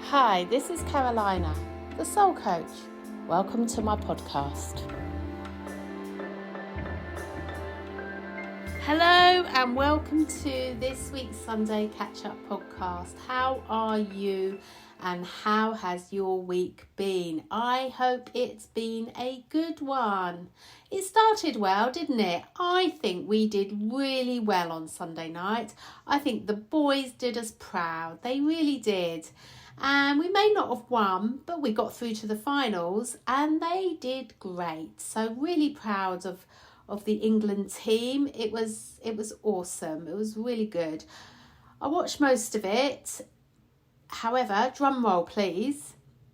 Hi, this is Carolina, the Soul Coach. Welcome to my podcast. Hello and welcome to this week's Sunday Catchup podcast. How are you and how has your week been? I hope it's been a good one. It started well, didn't it? I think we did really well on Sunday night. I think the boys did us proud. They really did. And we may not have won, but we got through to the finals and they did great. So really proud of the England team. It was awesome. It was really good. I watched most of it. However, drum roll please,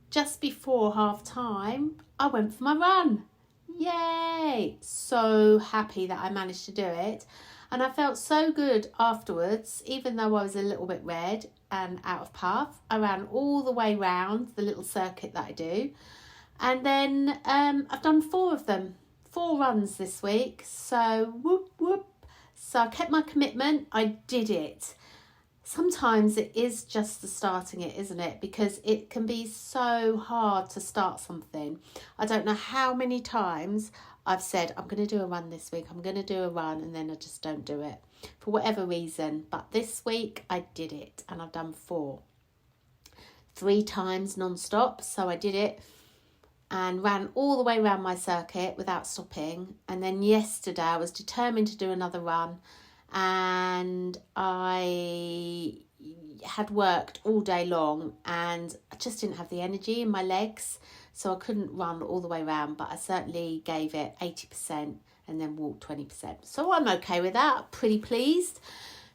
just before half time, I went for my run. Yay! So happy that I managed to do it. And I felt so good afterwards, even though I was a little bit red and out of path. I ran all the way round the little circuit that I do. And then I've done 4 of them. 4 runs this week. So whoop whoop. So I kept my commitment. I did it. Sometimes it is just the starting it, isn't it? Because it can be so hard to start something. I don't know how many times I've said, I'm going to do a run this week. I'm going to do a run, and then I just don't do it for whatever reason. But this week I did it and I've done 4. 3 times non-stop. So I did it and ran all the way around my circuit without stopping. And then yesterday I was determined to do another run. And I had worked all day long and I just didn't have the energy in my legs, so I couldn't run all the way around, but I certainly gave it 80% and then walked 20%. So I'm okay with that, pretty pleased.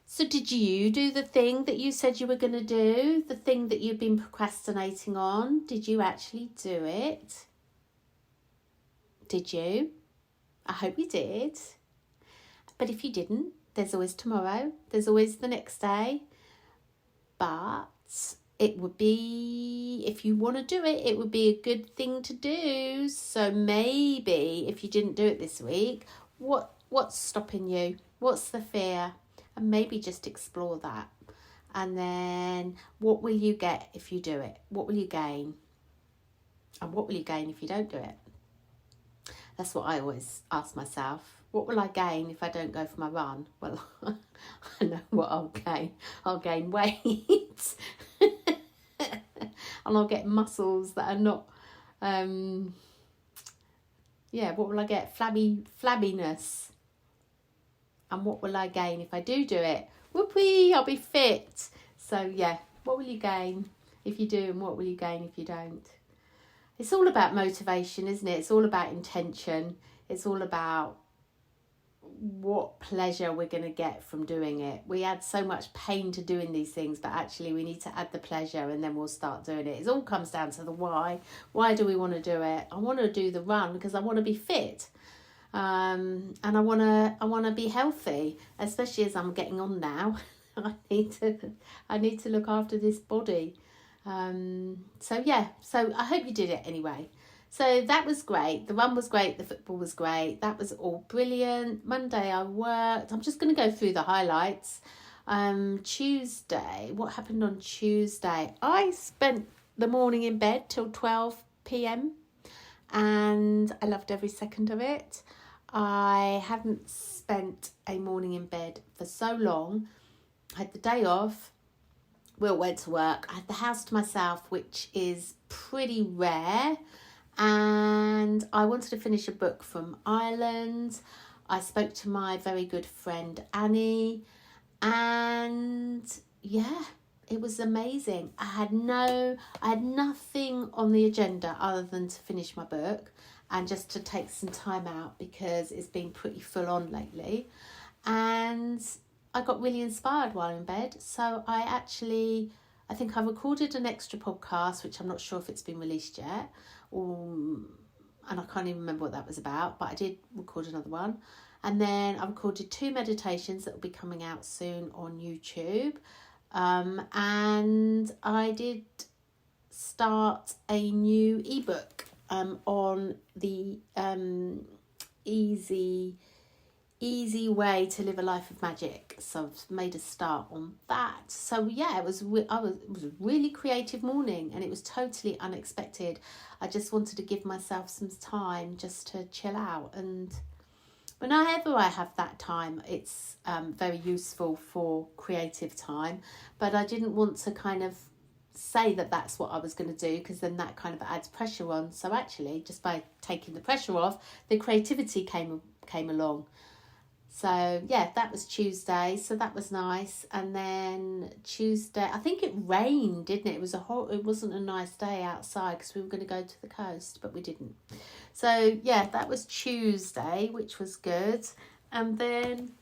So did you do the thing that you said you were going to do, the thing that you've been procrastinating on? Did you actually do it? Did you? I hope you did. But if you didn't, there's always tomorrow. There's always the next day. But it would be, if you want to do it, it would be a good thing to do. So maybe if you didn't do it this week, what's stopping you? What's the fear? And maybe just explore that. And then what will you get if you do it? What will you gain? And what will you gain if you don't do it? That's what I always ask myself. What will I gain if I don't go for my run? Well, I know what I'll gain. I'll gain weight. And I'll get muscles that are not... what will I get? Flabbiness. And what will I gain if I do it? Whoopee, I'll be fit. So, yeah, what will you gain if you do and what will you gain if you don't? It's all about motivation, isn't it? It's all about intention. It's all about what pleasure we're going to get from doing it. We add so much pain to doing these things, but actually we need to add the pleasure and then we'll start doing it. It all comes down to the why. Why do we want to do it? I want to do the run because I want to be fit. And I want to be healthy, especially as I'm getting on now. I need to look after this body. So I hope you did it anyway. So that was great. The run was great. The football was great. That was all brilliant. Monday I worked. I'm just going to go through the highlights. Tuesday, what happened on Tuesday? I spent the morning in bed till 12 p.m. and I loved every second of it. I hadn't spent a morning in bed for so long. I had the day off. Will went to work. I had the house to myself, which is pretty rare. And I wanted to finish a book from Ireland. I spoke to my very good friend Annie. And yeah, it was amazing. I had nothing on the agenda other than to finish my book and just to take some time out because it's been pretty full on lately. And I got really inspired while in bed. So I think I recorded an extra podcast, which I'm not sure if it's been released yet. And I can't even remember what that was about, but I did record another one. And then I recorded 2 meditations that will be coming out soon on YouTube. And I did start a new ebook on the easy easy way to live a life of magic. So I've made a start on that. So yeah, it was a really creative morning, and it was totally unexpected. I just wanted to give myself some time just to chill out, and whenever I have that time, it's very useful for creative time. But I didn't want to kind of say that that's what I was going to do, because then that kind of adds pressure on. So actually, just by taking the pressure off, the creativity came along. So yeah, that was Tuesday, so that was nice. And then Tuesday, I think it rained, didn't it? It wasn't a nice day outside because we were going to go to the coast, but we didn't. So yeah, that was Tuesday, which was good. And then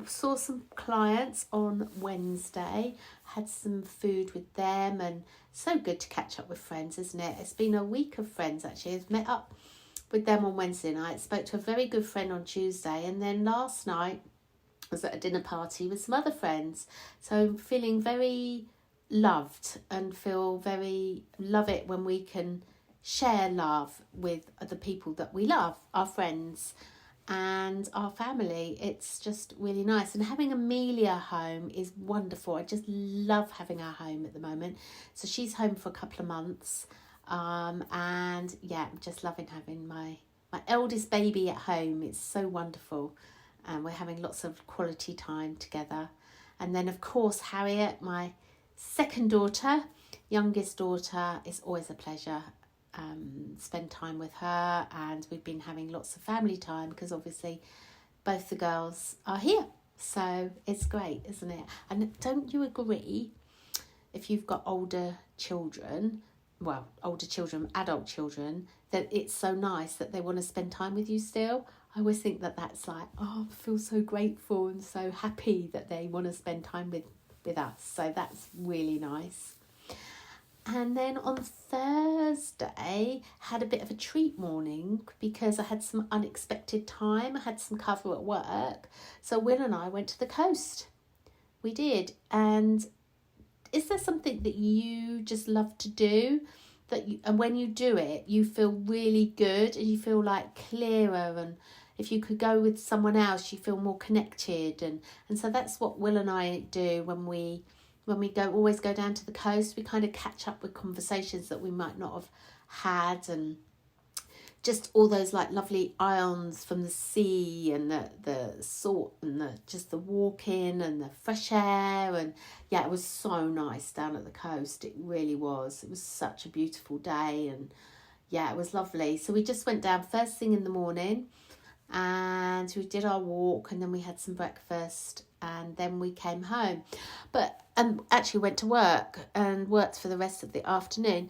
saw some clients on Wednesday, had some food with them, and so good to catch up with friends, isn't it? It's been a week of friends actually. I've met up with them on Wednesday night, spoke to a very good friend on Tuesday, and then last night I was at a dinner party with some other friends. So I'm feeling very loved and love it when we can share love with the people that we love, our friends and our family. It's just really nice. And having Amelia home is wonderful. I just love having her home at the moment. So she's home for a couple of months. And yeah, I'm just loving having my eldest baby at home. It's so wonderful. And we're having lots of quality time together. And then of course Harriet, my second daughter, youngest daughter, is always a pleasure. Spend time with her, and we've been having lots of family time because obviously both the girls are here. So it's great, isn't it? And don't you agree, if you've got adult children, that it's so nice that they want to spend time with you still? I always think that that's like, I feel so grateful and so happy that they want to spend time with us. So that's really nice. And then on Thursday, had a bit of a treat morning because I had some unexpected time. I had some cover at work. So Will and I went to the coast. We did. And is there something that you just love to do, and when you do it, you feel really good and you feel like clearer, and if you could go with someone else, you feel more connected. And so that's what Will and I do when we always go down to the coast. We kind of catch up with conversations that we might not have had, and just all those like lovely ions from the sea, and the salt, and the walking and the fresh air. And yeah, it was so nice down at the coast. It really was. It was such a beautiful day, and yeah, it was lovely. So we just went down first thing in the morning, and we did our walk, and then we had some breakfast, and then we came home. But actually went to work and worked for the rest of the afternoon.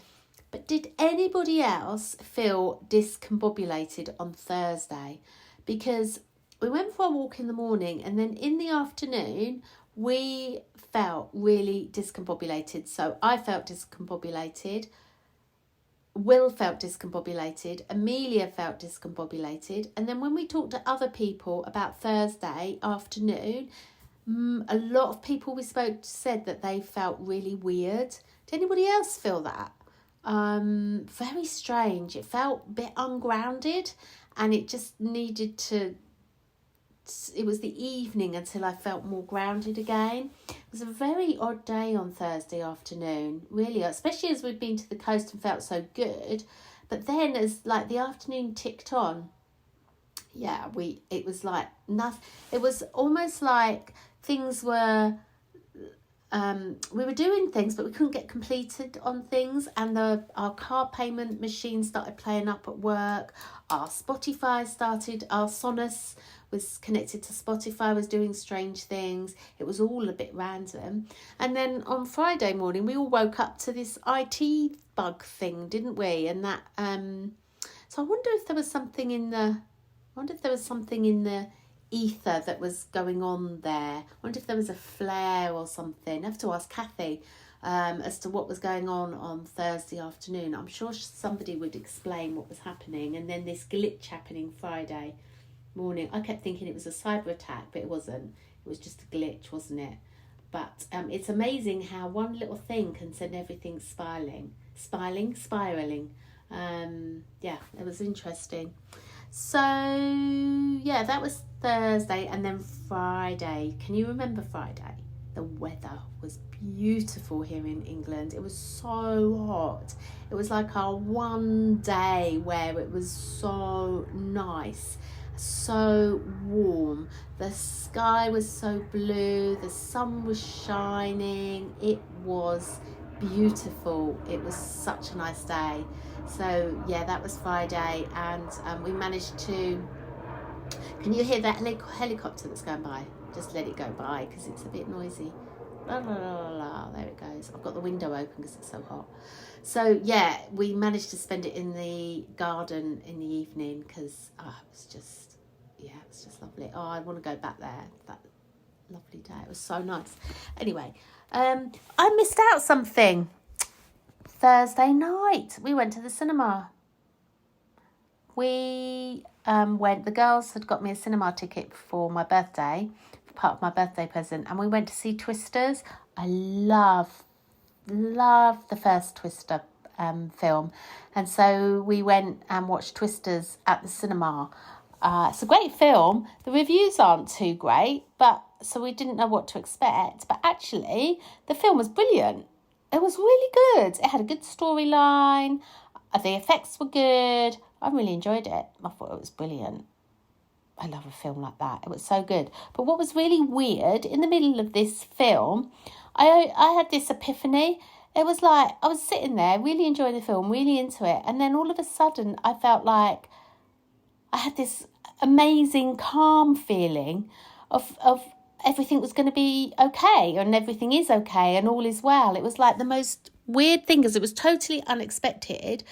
But did anybody else feel discombobulated on Thursday? Because we went for a walk in the morning, and then in the afternoon we felt really discombobulated. So I felt discombobulated, Will felt discombobulated, Amelia felt discombobulated. And then when we talked to other people about Thursday afternoon, a lot of people we spoke to said that they felt really weird. Did anybody else feel that? Very strange. It felt a bit ungrounded, and it just needed to... It was the evening until I felt more grounded again. It was a very odd day on Thursday afternoon, really, especially as we'd been to the coast and felt so good. But then as like the afternoon ticked on, yeah, it was like nothing. It was almost like things were... we were doing things, but we couldn't get completed on things, and our car payment machine started playing up at work. Our Sonos was connected to Spotify, was doing strange things. It was all a bit random. And then on Friday morning, we all woke up to this IT bug thing, didn't we? And that so I wonder if there was something in the ether that was going on there. I wonder if there was a flare or something. I have to ask Kathy as to what was going on Thursday afternoon. I'm sure somebody would explain what was happening. And then this glitch happening Friday morning. I kept thinking it was a cyber attack, but it wasn't. It was just a glitch, wasn't it? But it's amazing how one little thing can send everything spiraling. Yeah, it was interesting. So, yeah, that was Thursday. And then Friday. Can you remember Friday? The weather was beautiful here in England. It was so hot. It was like our one day where it was so nice, so warm. The sky was so blue. The sun was shining. It was beautiful. It was such a nice day. So yeah, that was Friday, and we managed to. Can you hear that helicopter that's going by? Just let it go by because it's a bit noisy. La, la, la, la, la. There it goes. I've got the window open because it's so hot. So yeah, we managed to spend it in the garden in the evening because it was just lovely. Oh, I want to go back there. That lovely day. It was so nice. Anyway, I missed out something. Thursday night, we went to the cinema. We the girls had got me a cinema ticket for my birthday, part of my birthday present, and we went to see Twisters. I love the first Twister film, and so we went and watched Twisters at the cinema. It's a great film. The reviews aren't too great, but so we didn't know what to expect, but actually the film was brilliant. It was really good. It had a good storyline. The effects were good. I really enjoyed it. I thought it was brilliant. I love a film like that. It was so good. But what was really weird, in the middle of this film, I had this epiphany. It was like, I was sitting there, really enjoying the film, really into it. And then all of a sudden, I felt like I had this amazing calm feeling of everything was going to be okay, and everything is okay, and all is well. It was like the most weird thing, because it was totally unexpected,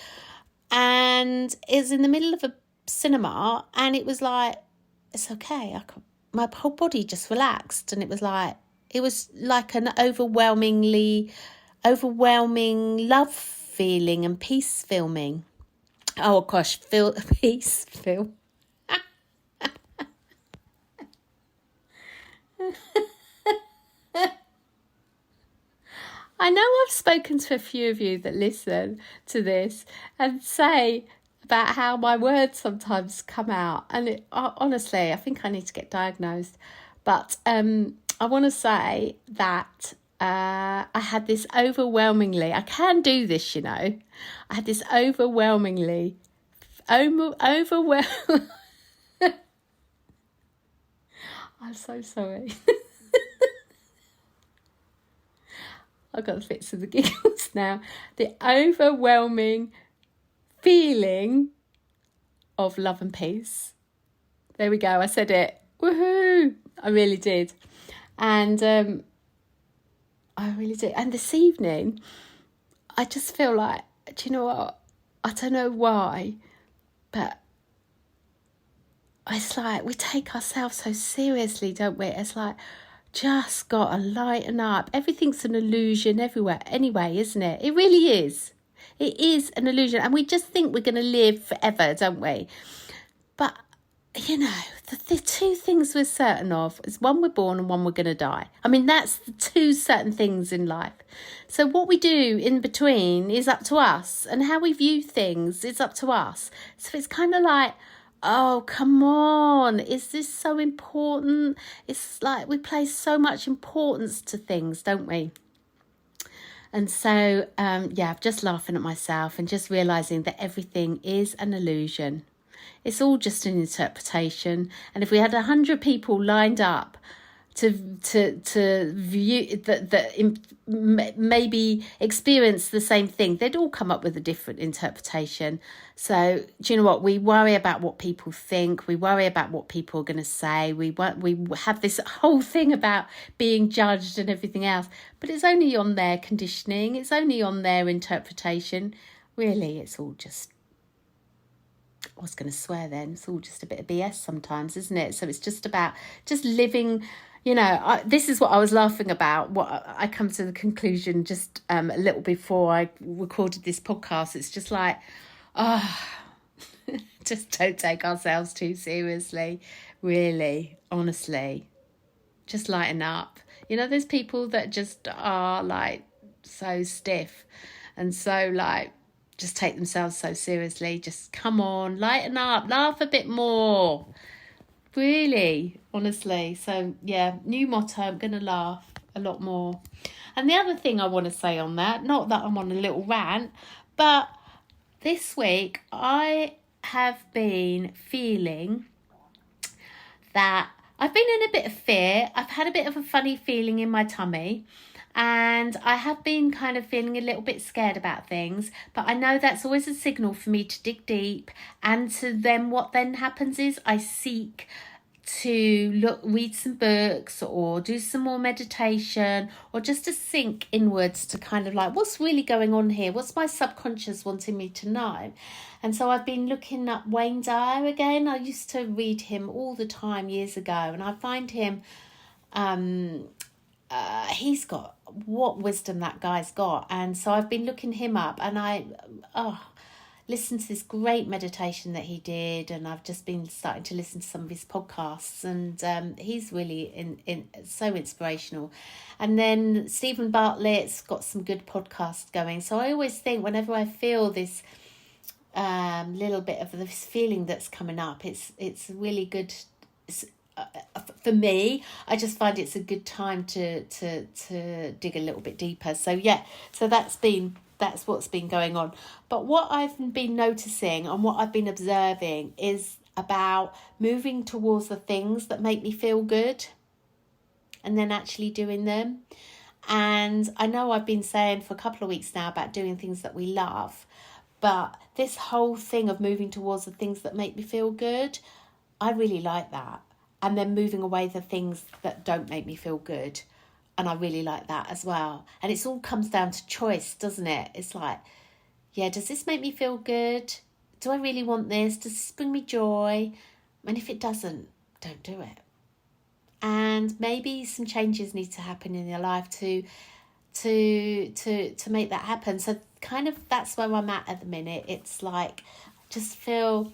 and it was in the middle of a cinema, and it was like, it's okay. My whole body just relaxed, and it was like an overwhelming love feeling and peace feeling. Oh gosh, peace feel. I know I've spoken to a few of you that listen to this and say about how my words sometimes come out. And honestly, I think I need to get diagnosed. But I want to say that I had this overwhelmingly, I can do this, I had this overwhelmingly, I'm so sorry. I've got the fits of the giggles now. The overwhelming feeling of love and peace. There we go. I said it. Woohoo! I really did. And I really did. And this evening, I just feel like, do you know what? I don't know why, but it's like we take ourselves so seriously, don't we? It's like, just got to lighten up. Everything's an illusion everywhere anyway, isn't it? It really is. It is an illusion. And we just think we're going to live forever, don't we? But, the two things we're certain of is one, we're born, and one, we're going to die. I mean, that's the two certain things in life. So what we do in between is up to us, and how we view things is up to us. So it's kind of like, oh, come on, is this so important? It's like we place so much importance to things, don't we? And so, I'm just laughing at myself and just realising that everything is an illusion. It's all just an interpretation. And if we had 100 people lined up to view that maybe experience the same thing, they'd all come up with a different interpretation. So do you know what? We worry about what people think. We worry about what people are going to say. We have this whole thing about being judged and everything else, but it's only on their conditioning. It's only on their interpretation. Really, it's all just, I was going to swear then, it's all just a bit of BS sometimes, isn't it? So it's just about just living, this is what I was laughing about. What I come to the conclusion just a little before I recorded this podcast. It's just like, just don't take ourselves too seriously, really, honestly. Just lighten up. There's people that just are like so stiff and so like just take themselves so seriously. Just come on, lighten up, laugh a bit more. Really, honestly. So yeah, new motto, I'm going to laugh a lot more. And the other thing I want to say on that, not that I'm on a little rant, but this week I have been feeling that I've been in a bit of fear. I've had a bit of a funny feeling in my tummy. And I have been kind of feeling a little bit scared about things, but I know that's always a signal for me to dig deep. And to then what then happens is I seek to read some books or do some more meditation, or just to sink inwards to kind of like, what's really going on here? What's my subconscious wanting me to know? And so I've been looking up Wayne Dyer again. I used to read him all the time years ago, and I find him he's got what wisdom that guy's got. And so I've been looking him up, and I listened to this great meditation that he did, and I've just been starting to listen to some of his podcasts, and he's really so inspirational. And then Stephen Bartlett's got some good podcasts going. So I always think whenever I feel this little bit of this feeling that's coming up, it's really good. For me, I just find it's a good time to dig a little bit deeper. So yeah, so that's what's been going on. But what I've been noticing and what I've been observing is about moving towards the things that make me feel good and then actually doing them. And I know I've been saying for a couple of weeks now about doing things that we love, but this whole thing of moving towards the things that make me feel good, I really like that. And then moving away the things that don't make me feel good. And I really like that as well. And it all comes down to choice, doesn't it? It's like, yeah, does this make me feel good? Do I really want this? Does this bring me joy? And if it doesn't, don't do it. And maybe some changes need to happen in your life to make that happen. So kind of that's where I'm at the minute. It's like, I just feel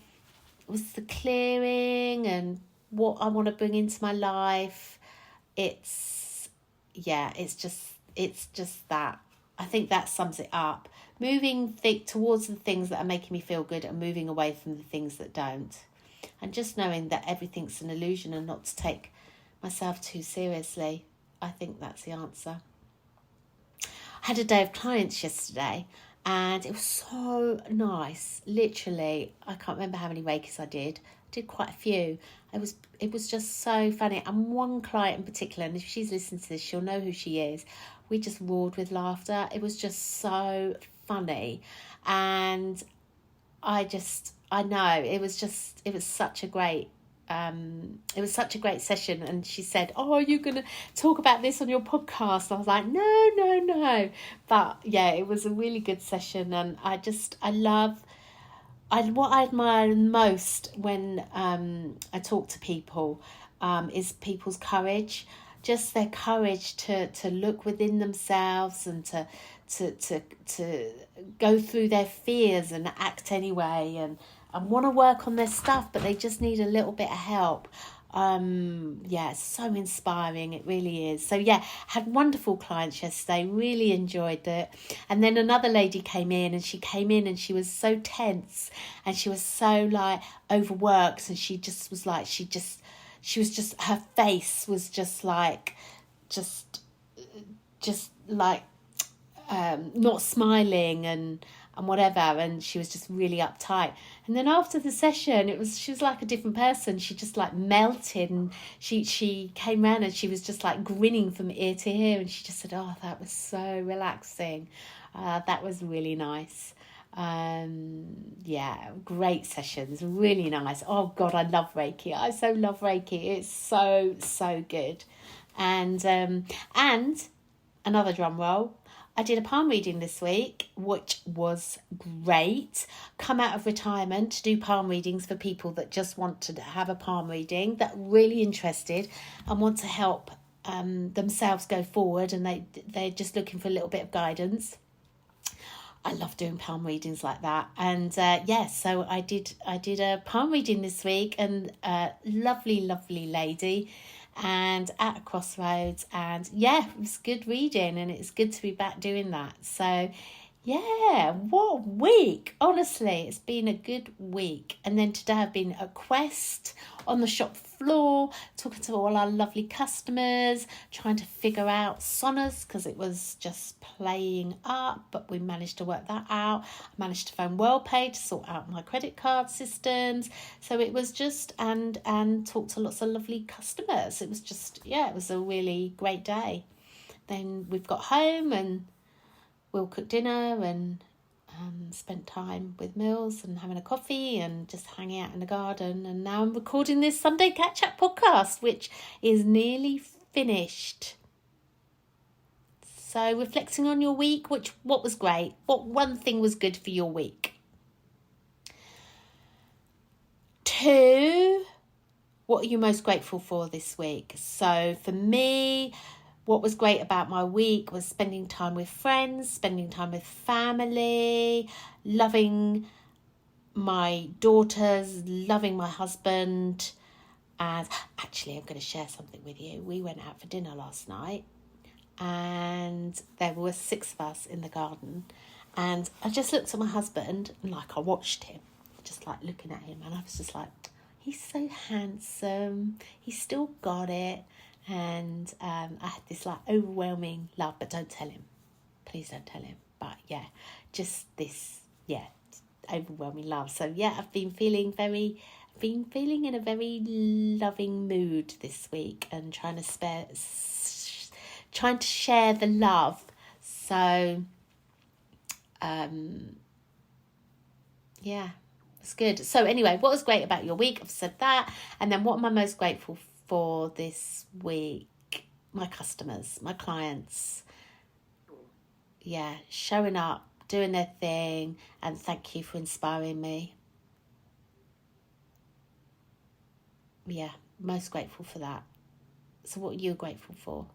with the clearing and what I want to bring into my life, it's just that. I think that sums it up. Moving towards the things that are making me feel good and moving away from the things that don't. And just knowing that everything's an illusion and not to take myself too seriously. I think that's the answer. I had a day of clients yesterday, and it was so nice. Literally, I can't remember how many Reiki's I did quite a few. It was just so funny. And one client in particular, and if she's listening to this, she'll know who she is. We just roared with laughter. It was just so funny. And I know it was such a great session. And she said, "Oh, are you going to talk about this on your podcast?" I was like, no. But yeah, it was a really good session. And what I admire most when I talk to people is people's courage, just their courage to look within themselves and to go through their fears and act anyway, and want to work on their stuff, but they just need a little bit of help. It's so inspiring, it really is. So yeah, had wonderful clients yesterday, really enjoyed it. And then another lady came in, and she was so tense, and she was so like overworked, and she was just her face was just like not smiling and whatever, and she was just really uptight. And then after the session, she was like a different person. She just like melted, and she came around and she was just like grinning from ear to ear, and she just said, "Oh, that was so relaxing. That was really nice." Great sessions, really nice. Oh God, I love Reiki. I so love Reiki. It's so good. And another drum roll, I did a palm reading this week, which was great. Come out of retirement to do palm readings for people that just want to have a palm reading, that are really interested and want to help themselves go forward, and they're just looking for a little bit of guidance. I love doing palm readings like that. And so I did a palm reading this week, and a lovely lady, and at a crossroads, and it was good reading, and it's good to be back doing that. So Yeah, what a week. Honestly, it's been a good week. And then today I've been at Quest on the shop floor, talking to all our lovely customers, trying to figure out Sonos because it was just playing up, but we managed to work that out. I managed to phone WellPay to sort out my credit card systems. So it was just, and talk to lots of lovely customers. It was just, yeah, it was a really great day. Then we've got home and we'll cook dinner and spent time with Mills and having a coffee and just hanging out in the garden. And now I'm recording this Sunday Catchup podcast, which is nearly finished. So reflecting on your week, what was great? What one thing was good for your week? 2, what are you most grateful for this week? So for me, what was great about my week was spending time with friends, spending time with family, loving my daughters, loving my husband. And actually, I'm going to share something with you. We went out for dinner last night and there were 6 of us in the garden. And I just looked at my husband and I watched him, just looking at him. And I was just he's so handsome. He's still got it. And I had this overwhelming love, but don't tell him. Please don't tell him. But yeah, just this, overwhelming love. So yeah, I've been feeling in a very loving mood this week and trying to share the love. So, yeah, it's good. So anyway, what was great about your week? I've said that. And then what am I most grateful for this week? My customers, my clients, showing up, doing their thing, and thank you for inspiring me. Most grateful for that. So what are you grateful for?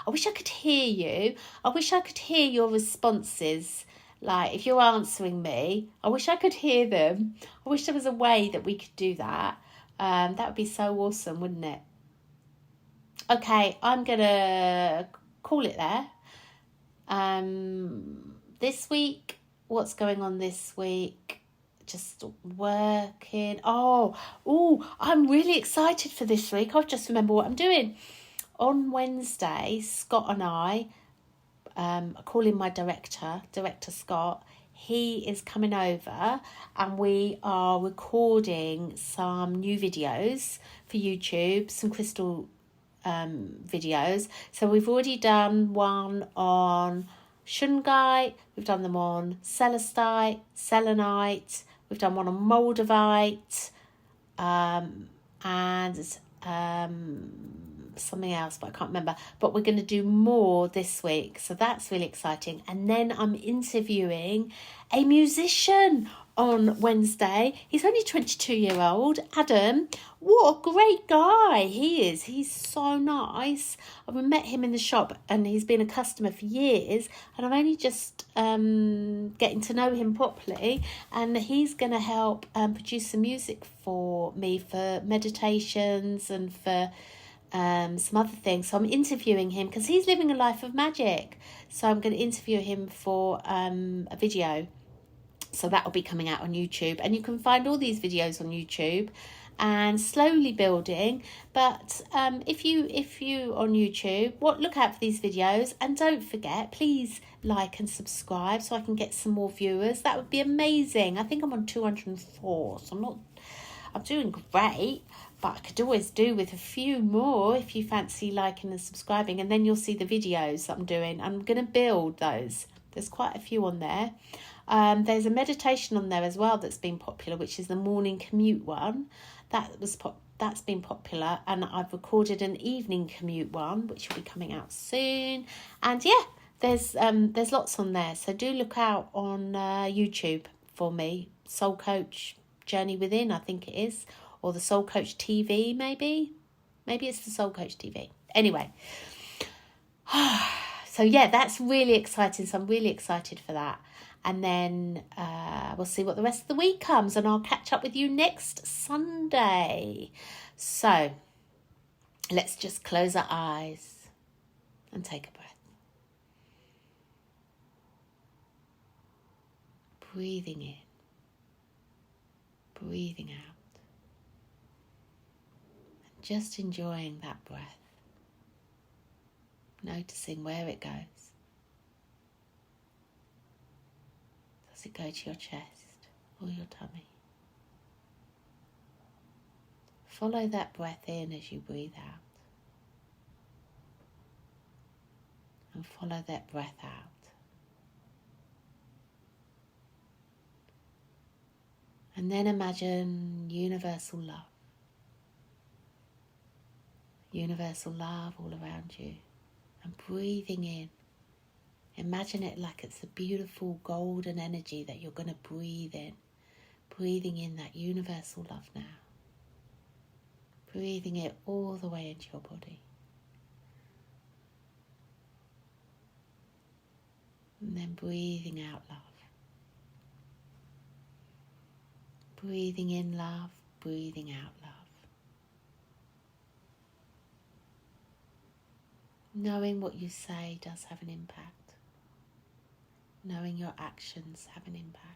I wish I could hear you. I wish I could hear your responses. If you're answering me, I wish I could hear them. I wish there was a way that we could do that. That would be so awesome, wouldn't it? Okay, I'm going to call it there. This week, what's going on this week? Just working. I'm really excited for this week. I'll just remember what I'm doing. On Wednesday, Scott and I, calling my director Scott, he is coming over and we are recording some new videos for YouTube, some crystal videos. So we've already done one on shungite, we've done them on celestite, selenite, we've done one on moldavite, and something else, but I can't remember. But we're going to do more this week, so that's really exciting. And then I'm interviewing a musician on Wednesday. He's only 22-year-old Adam. What a great guy he is. He's so nice. I've met him in the shop and he's been a customer for years, and I'm only just getting to know him properly, and he's going to help produce some music for me for meditations and for some other things. So I'm interviewing him because he's living a life of magic. So I'm going to interview him for a video. So that will be coming out on YouTube, and you can find all these videos on YouTube, and slowly building. But if you on YouTube, look out for these videos, and don't forget, please like and subscribe so I can get some more viewers. That would be amazing. I think I'm on 204, so I'm doing great, but I could always do with a few more if you fancy liking and subscribing, and then you'll see the videos that I'm doing. I'm going to build those. There's quite a few on there. There's a meditation on there as well that's been popular, which is the morning commute one. That's been popular, and I've recorded an evening commute one, which will be coming out soon. And there's lots on there, so do look out on YouTube for me. Soul Coach Journey Within, I think it is, or the Soul Coach TV, maybe it's the Soul Coach TV. Anyway, so that's really exciting. So I'm really excited for that. And then we'll see what the rest of the week comes, and I'll catch up with you next Sunday. So let's just close our eyes and take a breath. breathing in, breathing out, and just enjoying that breath, noticing where it goes. Does it go to your chest or your tummy? Follow that breath in as you breathe out, and follow that breath out. And then imagine universal love. Universal love all around you. And breathing in. Imagine it like it's a beautiful golden energy that you're going to breathe in. Breathing in that universal love now. Breathing it all the way into your body. And then breathing out love. Breathing in love, breathing out love. Knowing what you say does have an impact. Knowing your actions have an impact.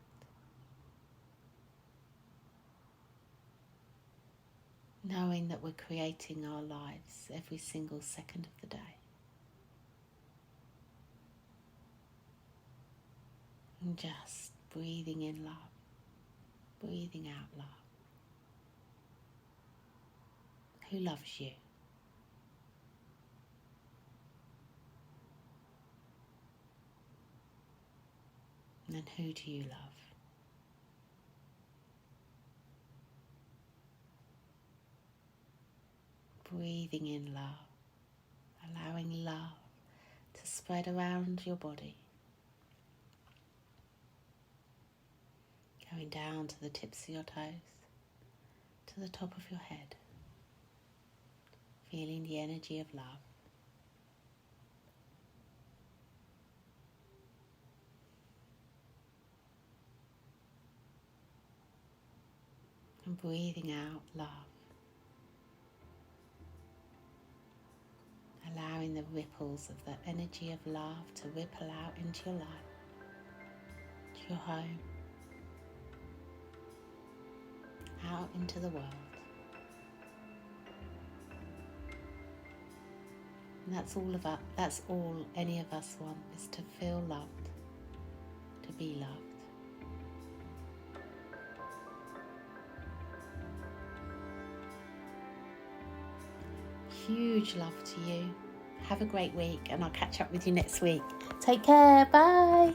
Knowing that we're creating our lives every single second of the day. And just breathing in love, breathing out love. Who loves you? And then who do you love? Breathing in love, allowing love to spread around your body. Going down to the tips of your toes, to the top of your head. Feeling the energy of love. And breathing out love. Allowing the ripples of the energy of love to ripple out into your life, to your home, out into the world. And that's all any of us want, is to feel loved, to be loved. Huge love to you. Have a great week, and I'll catch up with you next week. Take care. Bye.